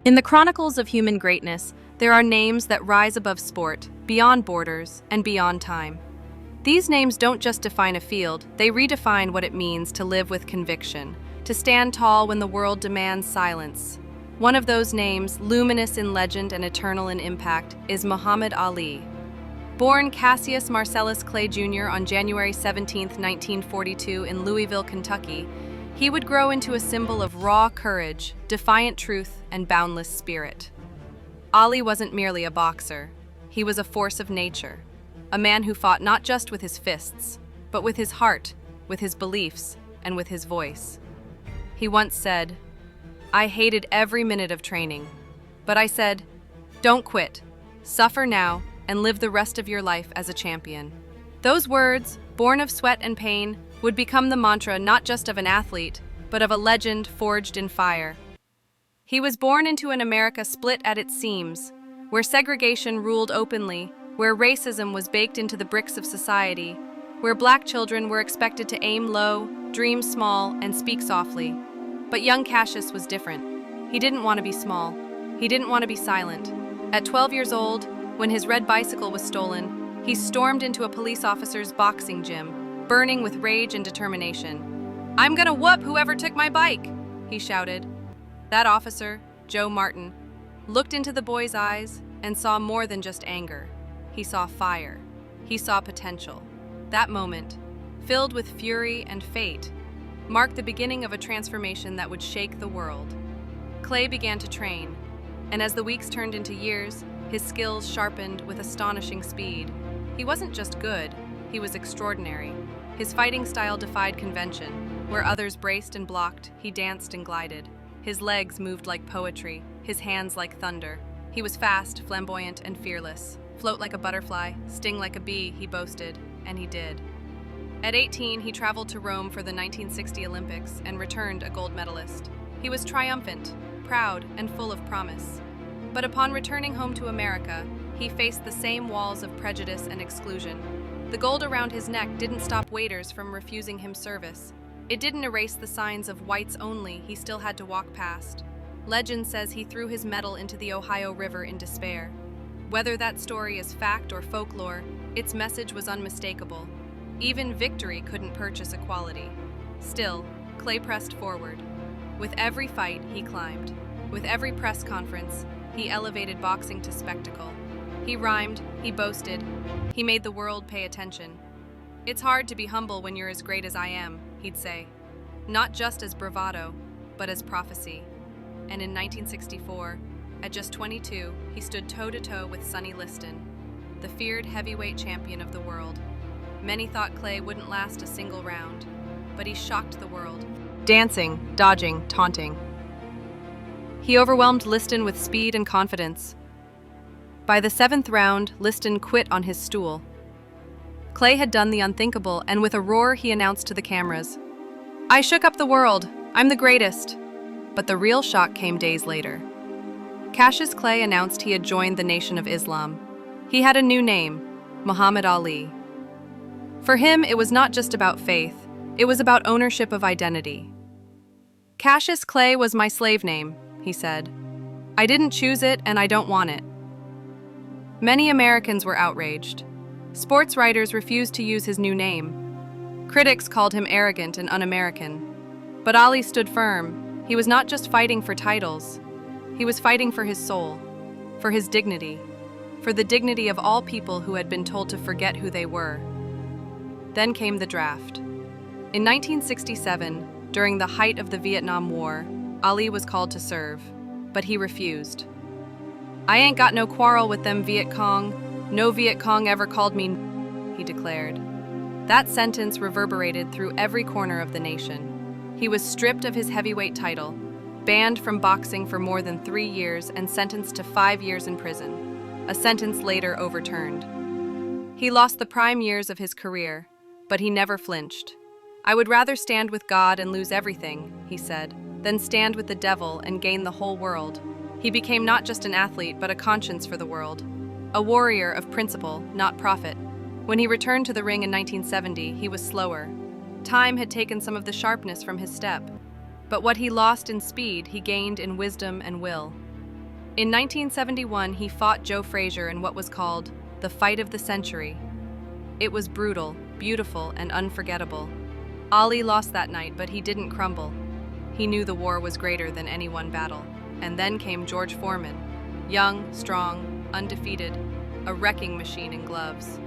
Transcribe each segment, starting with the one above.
In the chronicles of human greatness, there are names that rise above sport, beyond borders, and beyond time. These names don't just define a field, they redefine what it means to live with conviction, to stand tall when the world demands silence. One of those names, luminous in legend and eternal in impact, is Muhammad Ali. Born Cassius Marcellus Clay Jr. on January 17, 1942 in Louisville, Kentucky, he would grow into a symbol of raw courage, defiant truth, and boundless spirit. Ali wasn't merely a boxer. He was a force of nature, a man who fought not just with his fists, but with his heart, with his beliefs, and with his voice. He once said, "I hated every minute of training, but I said, don't quit, suffer now, and live the rest of your life as a champion." Those words, born of sweat and pain, would become the mantra not just of an athlete, but of a legend forged in fire. He was born into an America split at its seams, where segregation ruled openly, where racism was baked into the bricks of society, where black children were expected to aim low, dream small, and speak softly. But young Cassius was different. He didn't want to be small. He didn't want to be silent. At 12 years old, when his red bicycle was stolen, he stormed into a police officer's boxing gym, burning with rage and determination. "I'm gonna whoop whoever took my bike," he shouted. That officer, Joe Martin, looked into the boy's eyes and saw more than just anger. He saw fire. He saw potential. That moment, filled with fury and fate, marked the beginning of a transformation that would shake the world. Clay began to train, and as the weeks turned into years, his skills sharpened with astonishing speed. He wasn't just good, he was extraordinary. His fighting style defied convention. Where others braced and blocked, he danced and glided. His legs moved like poetry, his hands like thunder. He was fast, flamboyant, and fearless. Float like a butterfly, sting like a bee, he boasted, and he did. At 18, he traveled to Rome for the 1960 Olympics and returned a gold medalist. He was triumphant, proud, and full of promise. But upon returning home to America, he faced the same walls of prejudice and exclusion. The gold around his neck didn't stop waiters from refusing him service. It didn't erase the signs of whites only he still had to walk past. Legend says he threw his medal into the Ohio River in despair. Whether that story is fact or folklore, its message was unmistakable. Even victory couldn't purchase equality. Still, Clay pressed forward. With every fight, he climbed. With every press conference, he elevated boxing to spectacle. He rhymed, he boasted, he made the world pay attention. "It's hard to be humble when you're as great as I am," he'd say. Not just as bravado, but as prophecy. And in 1964, at just 22, he stood toe-to-toe with Sonny Liston, the feared heavyweight champion of the world. Many thought Clay wouldn't last a single round, but he shocked the world. Dancing, dodging, taunting. He overwhelmed Liston with speed and confidence. By the 7th round, Liston quit on his stool. Clay had done the unthinkable, and with a roar he announced to the cameras, "I shook up the world. I'm the greatest." But the real shock came days later. Cassius Clay announced he had joined the Nation of Islam. He had a new name, Muhammad Ali. For him, it was not just about faith, it was about ownership of identity. "Cassius Clay was my slave name," he said. "I didn't choose it and I don't want it." Many Americans were outraged. Sports writers refused to use his new name. Critics called him arrogant and un-American. But Ali stood firm. He was not just fighting for titles. He was fighting for his soul, for his dignity, for the dignity of all people who had been told to forget who they were. Then came the draft. In 1967, during the height of the Vietnam War, Ali was called to serve, but he refused. "I ain't got no quarrel with them Viet Cong. No Viet Cong ever called me," he declared. That sentence reverberated through every corner of the nation. He was stripped of his heavyweight title, banned from boxing for more than 3 years, and sentenced to 5 years in prison, a sentence later overturned. He lost the prime years of his career, but he never flinched. "I would rather stand with God and lose everything," he said, "than stand with the devil and gain the whole world." He became not just an athlete, but a conscience for the world. A warrior of principle, not profit. When he returned to the ring in 1970, he was slower. Time had taken some of the sharpness from his step. But what he lost in speed, he gained in wisdom and will. In 1971, he fought Joe Frazier in what was called the fight of the century. It was brutal, beautiful, and unforgettable. Ali lost that night, but he didn't crumble. He knew the war was greater than any one battle. And then came George Foreman, young, strong, undefeated, a wrecking machine in gloves.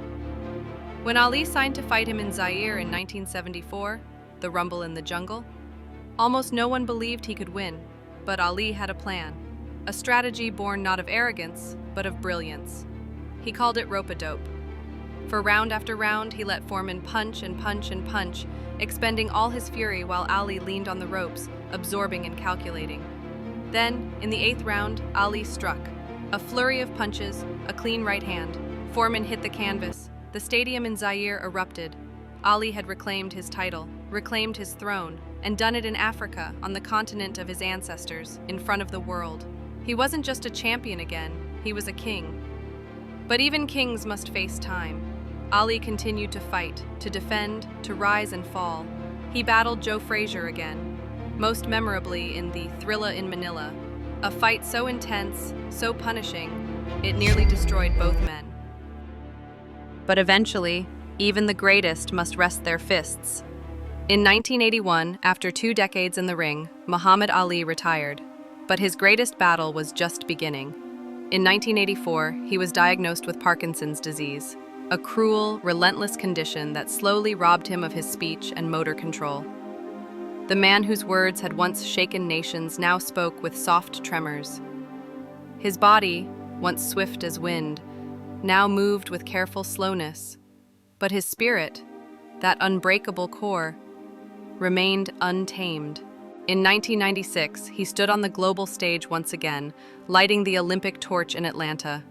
When Ali signed to fight him in Zaire in 1974, the rumble in the jungle, almost no one believed he could win, but Ali had a plan, a strategy born not of arrogance, but of brilliance. He called it rope-a-dope. For round after round, he let Foreman punch and punch and punch, expending all his fury while Ali leaned on the ropes, absorbing and calculating. Then, in the 8th round, Ali struck. A flurry of punches, a clean right hand. Foreman hit the canvas. The stadium in Zaire erupted. Ali had reclaimed his title, reclaimed his throne, and done it in Africa, on the continent of his ancestors, in front of the world. He wasn't just a champion again, he was a king. But even kings must face time. Ali continued to fight, to defend, to rise and fall. He battled Joe Frazier again, most memorably in the Thrilla in Manila, a fight so intense, so punishing, it nearly destroyed both men. But eventually, even the greatest must rest their fists. In 1981, after 2 decades in the ring, Muhammad Ali retired. But his greatest battle was just beginning. In 1984, he was diagnosed with Parkinson's disease, a cruel, relentless condition that slowly robbed him of his speech and motor control. The man whose words had once shaken nations now spoke with soft tremors. His body, once swift as wind, now moved with careful slowness, but his spirit, that unbreakable core, remained untamed. In 1996, he stood on the global stage once again, lighting the Olympic torch in Atlanta.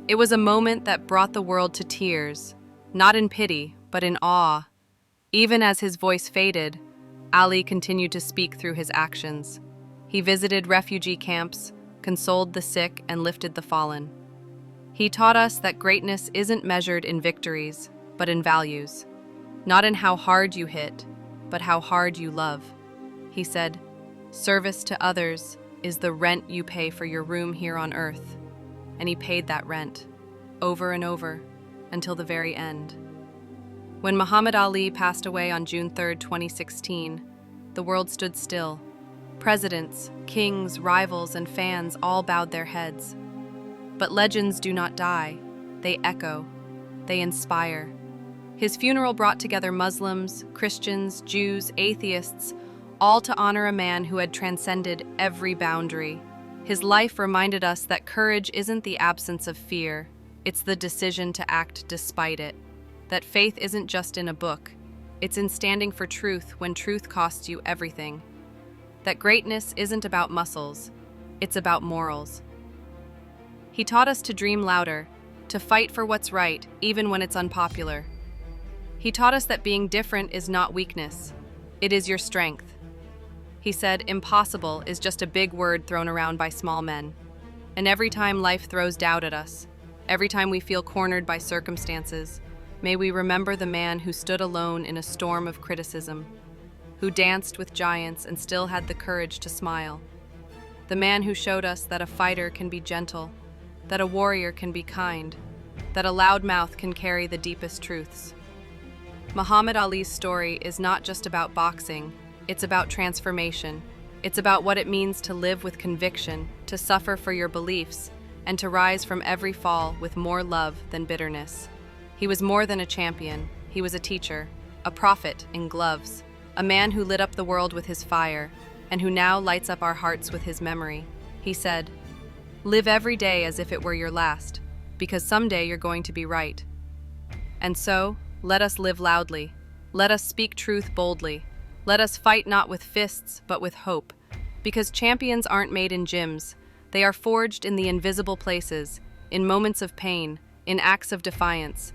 It was a moment that brought the world to tears, not in pity, but in awe. Even as his voice faded, Ali continued to speak through his actions. He visited refugee camps, consoled the sick, and lifted the fallen. He taught us that greatness isn't measured in victories, but in values. Not in how hard you hit, but how hard you love. He said, "Service to others is the rent you pay for your room here on earth." And he paid that rent, over and over, until the very end. When Muhammad Ali passed away on June 3, 2016, the world stood still. Presidents, kings, rivals, and fans all bowed their heads. But legends do not die. They echo. They inspire. His funeral brought together Muslims, Christians, Jews, atheists, all to honor a man who had transcended every boundary. His life reminded us that courage isn't the absence of fear, it's the decision to act despite it. That faith isn't just in a book, it's in standing for truth when truth costs you everything. That greatness isn't about muscles, it's about morals. He taught us to dream louder, to fight for what's right, even when it's unpopular. He taught us that being different is not weakness, it is your strength. He said, impossible is just a big word thrown around by small men. And every time life throws doubt at us, every time we feel cornered by circumstances, may we remember the man who stood alone in a storm of criticism, who danced with giants and still had the courage to smile. The man who showed us that a fighter can be gentle, that a warrior can be kind, that a loud mouth can carry the deepest truths. Muhammad Ali's story is not just about boxing, it's about transformation. It's about what it means to live with conviction, to suffer for your beliefs, and to rise from every fall with more love than bitterness. He was more than a champion, he was a teacher, a prophet in gloves, a man who lit up the world with his fire, and who now lights up our hearts with his memory. He said, "Live every day as if it were your last, because someday you're going to be right." And so, let us live loudly. Let us speak truth boldly. Let us fight not with fists, but with hope. Because champions aren't made in gyms. They are forged in the invisible places, in moments of pain, in acts of defiance,